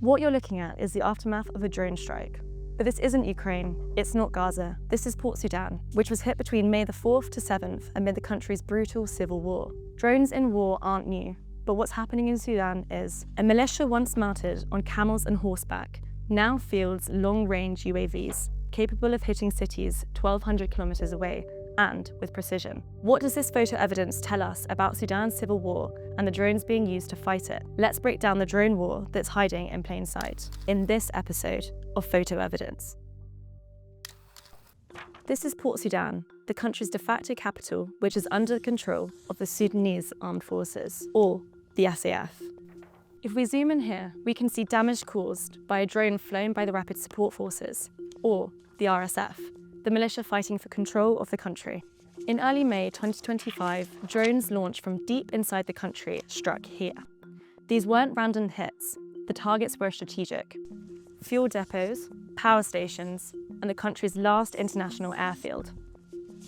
What you're looking at is the aftermath of a drone strike. But this isn't Ukraine, it's not Gaza, this is Port Sudan, which was hit between May the 4th to 7th amid the country's brutal civil war. Drones in war aren't new, but what's happening in Sudan is a militia once mounted on camels and horseback now fields long-range UAVs, capable of hitting cities 1,200 kilometers away, and with precision. What does this photo evidence tell us about Sudan's civil war and the drones being used to fight it? Let's break down the drone war that's hiding in plain sight in this episode of Photo Evidence. This is Port Sudan, the country's de facto capital, which is under control of the Sudanese Armed Forces, or the SAF. If we zoom in here, we can see damage caused by a drone flown by the Rapid Support Forces, or the RSF, the militia fighting for control of the country. In early May 2025, drones launched from deep inside the country struck here. These weren't random hits, the targets were strategic. Fuel depots, power stations, and the country's last international airfield.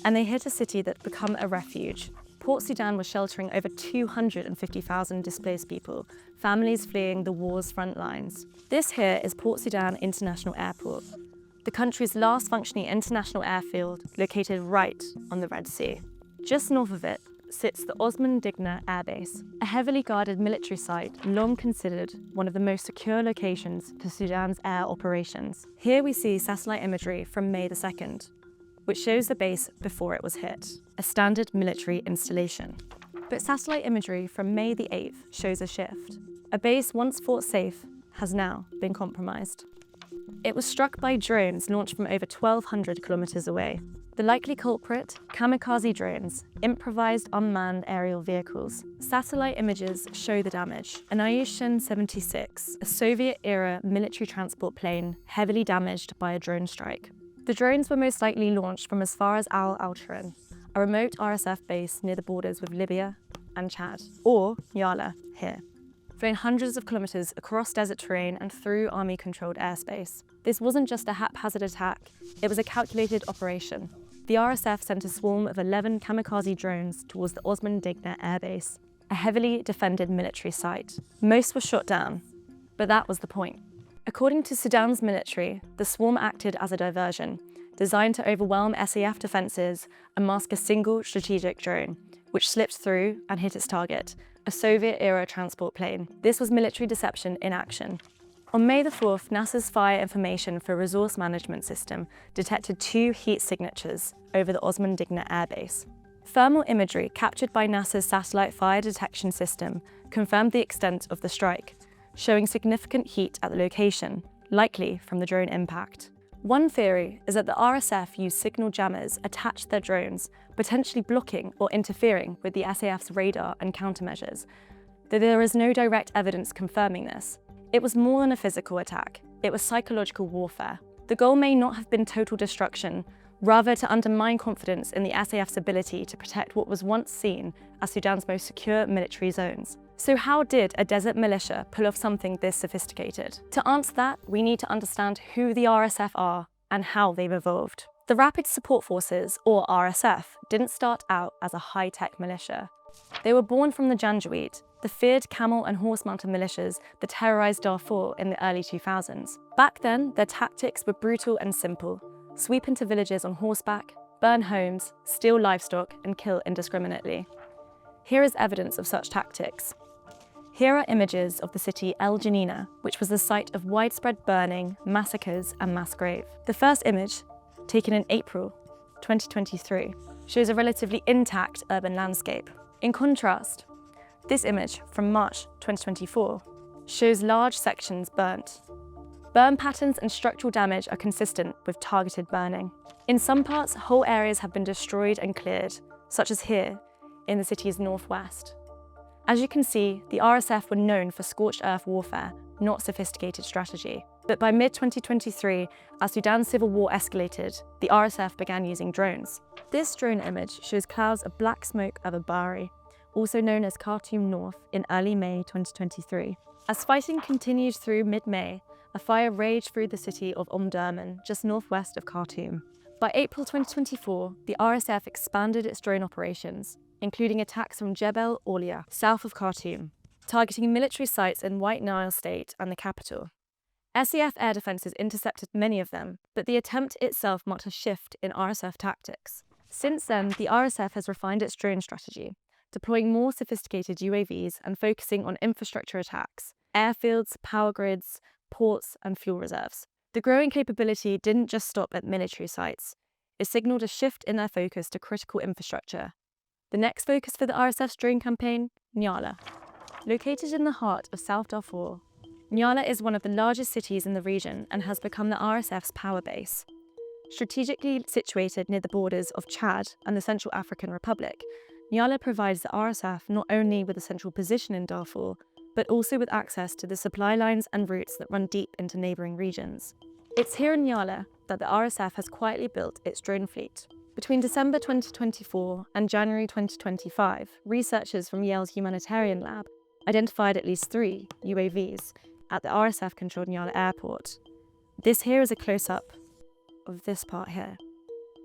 And they hit a city that had become a refuge. Port Sudan was sheltering over 250,000 displaced people, families fleeing the war's front lines. This here is Port Sudan International Airport, the country's last functioning international airfield, located right on the Red Sea. Just north of it sits the Osman Digna Air Base, a heavily guarded military site long considered one of the most secure locations for Sudan's air operations. Here we see satellite imagery from May the 2nd, which shows the base before it was hit, a standard military installation. But satellite imagery from May the 8th shows a shift. A base once thought safe has now been compromised. It was struck by drones launched from over 1,200 kilometers away. The likely culprit? Kamikaze drones, improvised unmanned aerial vehicles. Satellite images show the damage. An Ilyushin 76, a Soviet-era military transport plane heavily damaged by a drone strike. The drones were most likely launched from as far as Al-Altran, a remote RSF base near the borders with Libya and Chad, or Yala here, flown hundreds of kilometers across desert terrain and through army-controlled airspace. This wasn't just a haphazard attack, it was a calculated operation. The RSF sent a swarm of 11 kamikaze drones towards the Osman Digna Air Base, a heavily defended military site. Most were shot down, but that was the point. According to Sudan's military, the swarm acted as a diversion, designed to overwhelm SAF defences and mask a single strategic drone, which slipped through and hit its target, a Soviet-era transport plane. This was military deception in action. On May the 4th, NASA's Fire Information for Resource Management System detected 2 heat signatures over the Osman Digna Air Base. Thermal imagery captured by NASA's satellite fire detection system confirmed the extent of the strike, showing significant heat at the location, likely from the drone impact. One theory is that the RSF used signal jammers attached to their drones, potentially blocking or interfering with the SAF's radar and countermeasures, though there is no direct evidence confirming this. It was more than a physical attack, it was psychological warfare. The goal may not have been total destruction, rather to undermine confidence in the SAF's ability to protect what was once seen as Sudan's most secure military zones. So how did a desert militia pull off something this sophisticated? To answer that, we need to understand who the RSF are and how they've evolved. The Rapid Support Forces, or RSF, didn't start out as a high-tech militia. They were born from the Janjaweed, the feared camel and horse-mounted militias that terrorized Darfur in the early 2000s. Back then, their tactics were brutal and simple: sweep into villages on horseback, burn homes, steal livestock, and kill indiscriminately. Here is evidence of such tactics. Here are images of the city El Janina, which was the site of widespread burning, massacres, and mass grave. The first image, taken in April 2023, shows a relatively intact urban landscape. In contrast, this image from March 2024 shows large sections burnt. Burn patterns and structural damage are consistent with targeted burning. In some parts, whole areas have been destroyed and cleared, such as here in the city's northwest. As you can see, the RSF were known for scorched earth warfare, not sophisticated strategy. But by mid-2023, as Sudan's civil war escalated, the RSF began using drones. This drone image shows clouds of black smoke over Bari, also known as Khartoum North, in early May 2023. As fighting continued through mid-May, a fire raged through the city of Omdurman, just northwest of Khartoum. By April 2024, the RSF expanded its drone operations, including attacks from Jebel Aulia, south of Khartoum, targeting military sites in White Nile State and the capital. SAF air defences intercepted many of them, but the attempt itself marked a shift in RSF tactics. Since then, the RSF has refined its drone strategy, deploying more sophisticated UAVs and focusing on infrastructure attacks, airfields, power grids, ports, and fuel reserves. The growing capability didn't just stop at military sites. It signalled a shift in their focus to critical infrastructure. The next focus for the RSF's drone campaign, Nyala. Located in the heart of South Darfur, Nyala is one of the largest cities in the region and has become the RSF's power base. Strategically situated near the borders of Chad and the Central African Republic, Nyala provides the RSF not only with a central position in Darfur, but also with access to the supply lines and routes that run deep into neighbouring regions. It's here in Nyala that the RSF has quietly built its drone fleet. Between December 2024 and January 2025, researchers from Yale's Humanitarian Lab identified at least 3 UAVs at the RSF-controlled Nyala airport. This here is a close-up of this part here.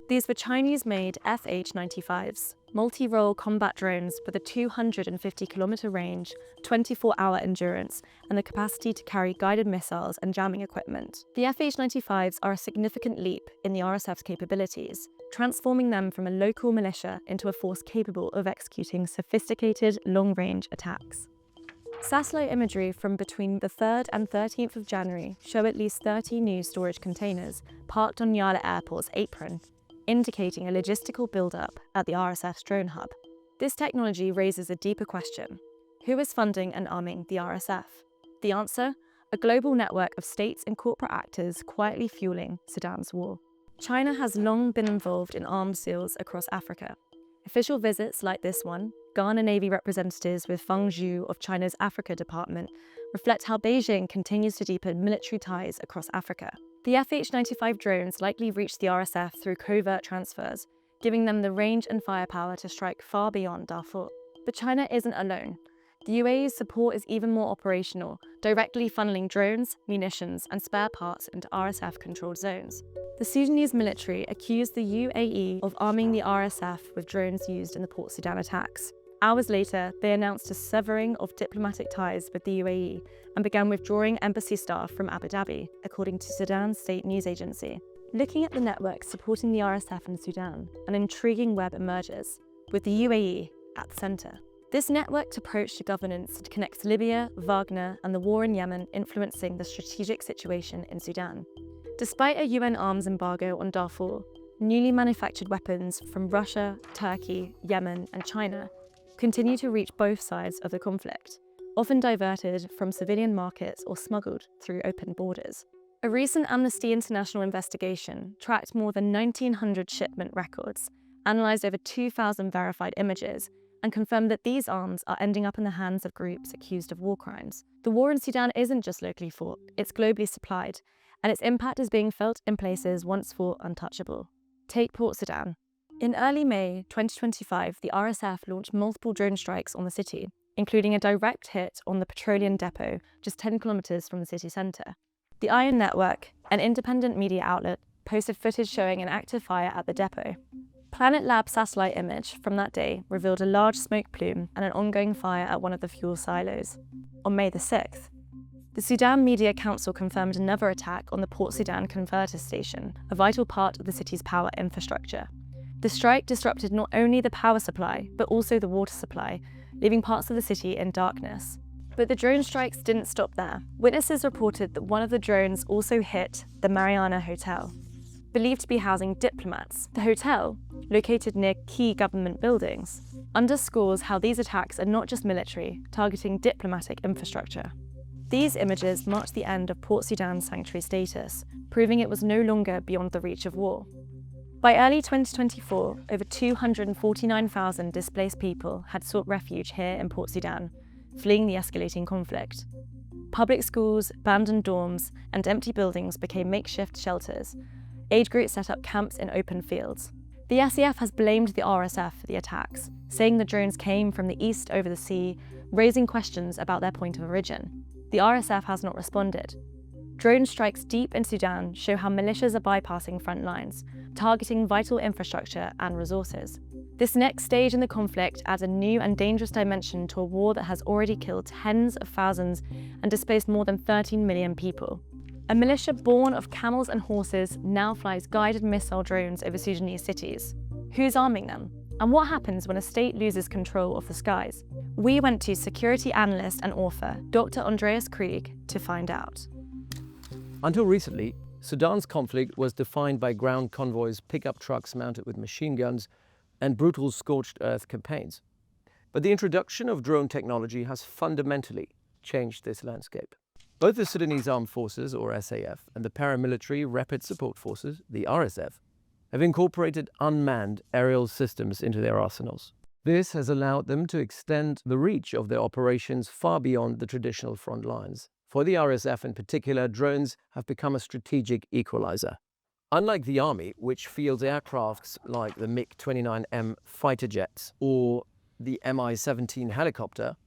These were Chinese-made FH-95s, multi-role combat drones with a 250-kilometre range, 24-hour endurance, and the capacity to carry guided missiles and jamming equipment. The FH-95s are a significant leap in the RSF's capabilities, transforming them from a local militia into a force capable of executing sophisticated, long-range attacks. Satellite imagery from between the 3rd and 13th of January show at least 30 new storage containers parked on Nyala Airport's apron, indicating a logistical buildup at the RSF's drone hub. This technology raises a deeper question. Who is funding and arming the RSF? The answer? A global network of states and corporate actors quietly fueling Sudan's war. China has long been involved in arms deals across Africa. Official visits like this one, Ghana Navy representatives with Feng Zhu of China's Africa Department, reflect how Beijing continues to deepen military ties across Africa. The FH-95 drones likely reached the RSF through covert transfers, giving them the range and firepower to strike far beyond Darfur. But China isn't alone. The UAE's support is even more operational, directly funneling drones, munitions, and spare parts into RSF-controlled zones. The Sudanese military accused the UAE of arming the RSF with drones used in the Port Sudan attacks. Hours later, they announced a severing of diplomatic ties with the UAE and began withdrawing embassy staff from Abu Dhabi, according to Sudan's state news agency. Looking at the networks supporting the RSF in Sudan, an intriguing web emerges, with the UAE at the centre. This networked approach to governance connects Libya, Wagner, and the war in Yemen influencing the strategic situation in Sudan. Despite a UN arms embargo on Darfur, newly manufactured weapons from Russia, Turkey, Yemen, and China continue to reach both sides of the conflict, often diverted from civilian markets or smuggled through open borders. A recent Amnesty International investigation tracked more than 1,900 shipment records, analysed over 2,000 verified images, and confirmed that these arms are ending up in the hands of groups accused of war crimes. The war in Sudan isn't just locally fought, it's globally supplied, and its impact is being felt in places once thought untouchable. Take Port Sudan. In early May 2025, the RSF launched multiple drone strikes on the city, including a direct hit on the petroleum depot just 10 kilometres from the city centre. The Iron Network, an independent media outlet, posted footage showing an active fire at the depot. Planet Lab's satellite image from that day revealed a large smoke plume and an ongoing fire at one of the fuel silos. On May the 6th, the Sudan Media Council confirmed another attack on the Port Sudan converter station, a vital part of the city's power infrastructure. The strike disrupted not only the power supply, but also the water supply, leaving parts of the city in darkness. But the drone strikes didn't stop there. Witnesses reported that one of the drones also hit the Mariana Hotel, believed to be housing diplomats. The hotel, located near key government buildings, underscores how these attacks are not just military, targeting diplomatic infrastructure. These images marked the end of Port Sudan's sanctuary status, proving it was no longer beyond the reach of war. By early 2024, over 249,000 displaced people had sought refuge here in Port Sudan, fleeing the escalating conflict. Public schools, abandoned dorms, and empty buildings became makeshift shelters. Aid groups set up camps in open fields. The SAF has blamed the RSF for the attacks, saying the drones came from the east over the sea, raising questions about their point of origin. The RSF has not responded. Drone strikes deep in Sudan show how militias are bypassing front lines, targeting vital infrastructure and resources. This next stage in the conflict adds a new and dangerous dimension to a war that has already killed tens of thousands and displaced more than 13 million people. A militia born of camels and horses now flies guided missile drones over Sudanese cities. Who's arming them? And what happens when a state loses control of the skies? We went to security analyst and author Dr. Andreas Krieg to find out. Until recently, Sudan's conflict was defined by ground convoys, pickup trucks mounted with machine guns, and brutal scorched earth campaigns. But the introduction of drone technology has fundamentally changed this landscape. Both the Sudanese Armed Forces, or SAF, and the paramilitary Rapid Support Forces, the RSF, have incorporated unmanned aerial systems into their arsenals. This has allowed them to extend the reach of their operations far beyond the traditional front lines. For the RSF in particular, drones have become a strategic equalizer. Unlike the Army, which fields aircrafts like the MiG-29M fighter jets or the Mi-17 helicopter,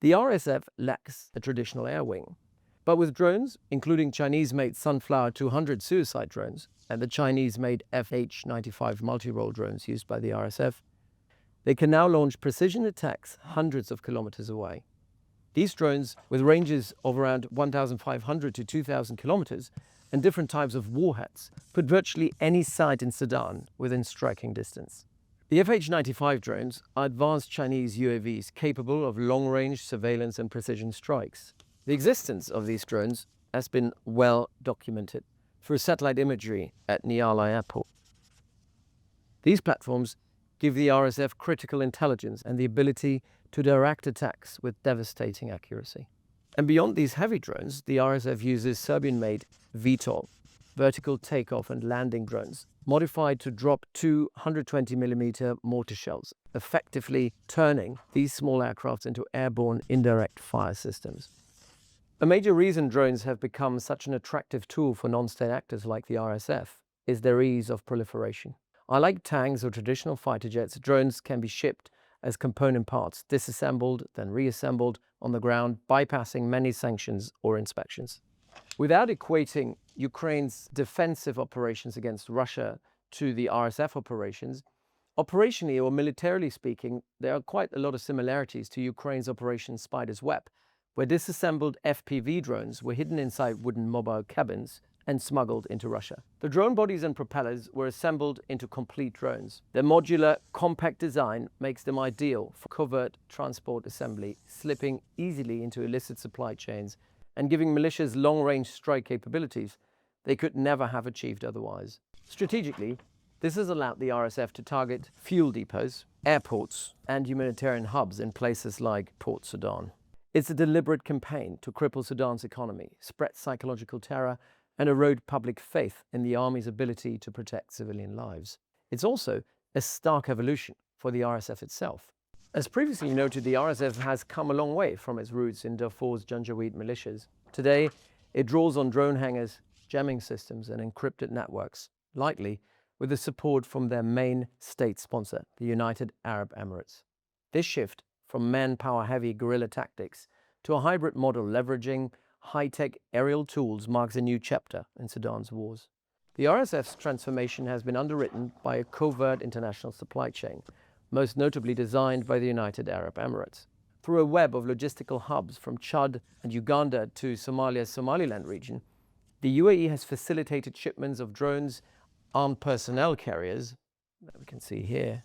the RSF lacks a traditional air wing. But with drones, including Chinese-made Sunflower 200 suicide drones and the Chinese-made FH-95 multi-role drones used by the RSF, they can now launch precision attacks hundreds of kilometers away. These drones, with ranges of around 1,500 to 2,000 kilometers and different types of warheads, put virtually any site in Sudan within striking distance. The FH-95 drones are advanced Chinese UAVs capable of long-range surveillance and precision strikes. The existence of these drones has been well documented through satellite imagery at Niala Airport. These platforms give the RSF critical intelligence and the ability to direct attacks with devastating accuracy. And beyond these heavy drones, the RSF uses Serbian-made VTOL, vertical takeoff and landing drones, modified to drop 220mm mortar shells, effectively turning these small aircraft into airborne indirect fire systems. A major reason drones have become such an attractive tool for non-state actors like the RSF is their ease of proliferation. Unlike tanks or traditional fighter jets, drones can be shipped as component parts, disassembled, then reassembled on the ground, bypassing many sanctions or inspections. Without equating Ukraine's defensive operations against Russia to the RSF operations, operationally or militarily speaking, there are quite a lot of similarities to Ukraine's Operation Spider's Web, where disassembled FPV drones were hidden inside wooden mobile cabins and smuggled into Russia. The drone bodies and propellers were assembled into complete drones. Their modular, compact design makes them ideal for covert transport assembly, slipping easily into illicit supply chains and giving militias long-range strike capabilities they could never have achieved otherwise. Strategically, this has allowed the RSF to target fuel depots, airports, and humanitarian hubs in places like Port Sudan. It's a deliberate campaign to cripple Sudan's economy, spread psychological terror, and erode public faith in the army's ability to protect civilian lives. It's also a stark evolution for the RSF itself. As previously noted, the RSF has come a long way from its roots in Darfur's Janjaweed militias. Today, it draws on drone hangars, jamming systems, and encrypted networks, likely with the support from their main state sponsor, the United Arab Emirates. This shift from manpower-heavy guerrilla tactics to a hybrid model leveraging high-tech aerial tools marks a new chapter in Sudan's wars. The RSF's transformation has been underwritten by a covert international supply chain, most notably designed by the United Arab Emirates. Through a web of logistical hubs from Chad and Uganda to Somalia's Somaliland region, the UAE has facilitated shipments of drones, armed personnel carriers, that we can see here,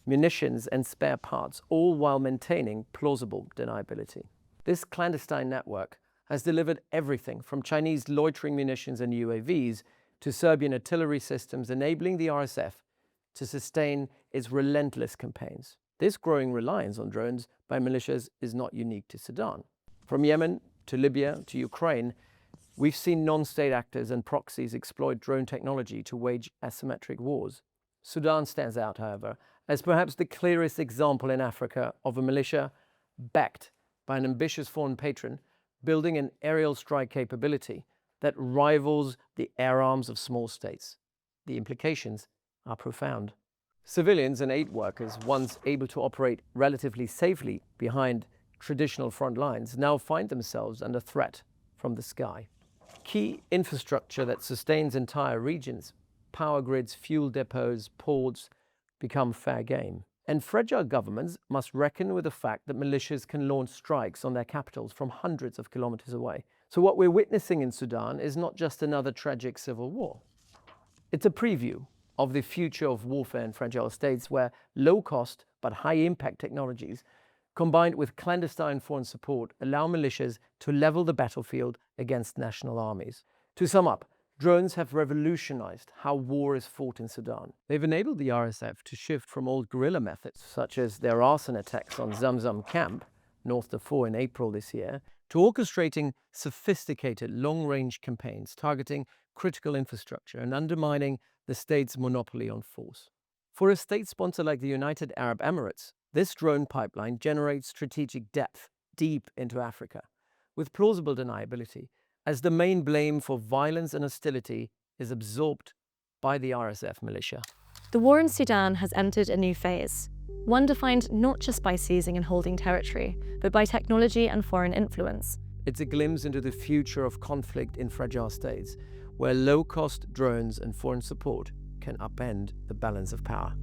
munitions and spare parts, all while maintaining plausible deniability. This clandestine network has delivered everything from Chinese loitering munitions and UAVs to Serbian artillery systems, enabling the RSF to sustain its relentless campaigns. This growing reliance on drones by militias is not unique to Sudan. From Yemen to Libya to Ukraine, we've seen non-state actors and proxies exploit drone technology to wage asymmetric wars. Sudan stands out, however, as perhaps the clearest example in Africa of a militia backed by an ambitious foreign patron building an aerial strike capability that rivals the air arms of small states. The implications are profound. Civilians and aid workers, once able to operate relatively safely behind traditional front lines, now find themselves under threat from the sky. Key infrastructure that sustains entire regions, power grids, fuel depots, ports, become fair game. And fragile governments must reckon with the fact that militias can launch strikes on their capitals from hundreds of kilometers away. So what we're witnessing in Sudan is not just another tragic civil war. It's a preview of the future of warfare in fragile states where low-cost but high-impact technologies combined with clandestine foreign support allow militias to level the battlefield against national armies. To sum up, drones have revolutionized how war is fought in Sudan. They've enabled the RSF to shift from old guerrilla methods, such as their arson attacks on Zamzam camp, north Darfur in April this year, to orchestrating sophisticated long-range campaigns targeting critical infrastructure and undermining the state's monopoly on force. For a state sponsor like the United Arab Emirates, this drone pipeline generates strategic depth deep into Africa, with plausible deniability, as the main blame for violence and hostility is absorbed by the RSF militia. The war in Sudan has entered a new phase, one defined not just by seizing and holding territory, but by technology and foreign influence. It's a glimpse into the future of conflict in fragile states, where low-cost drones and foreign support can upend the balance of power.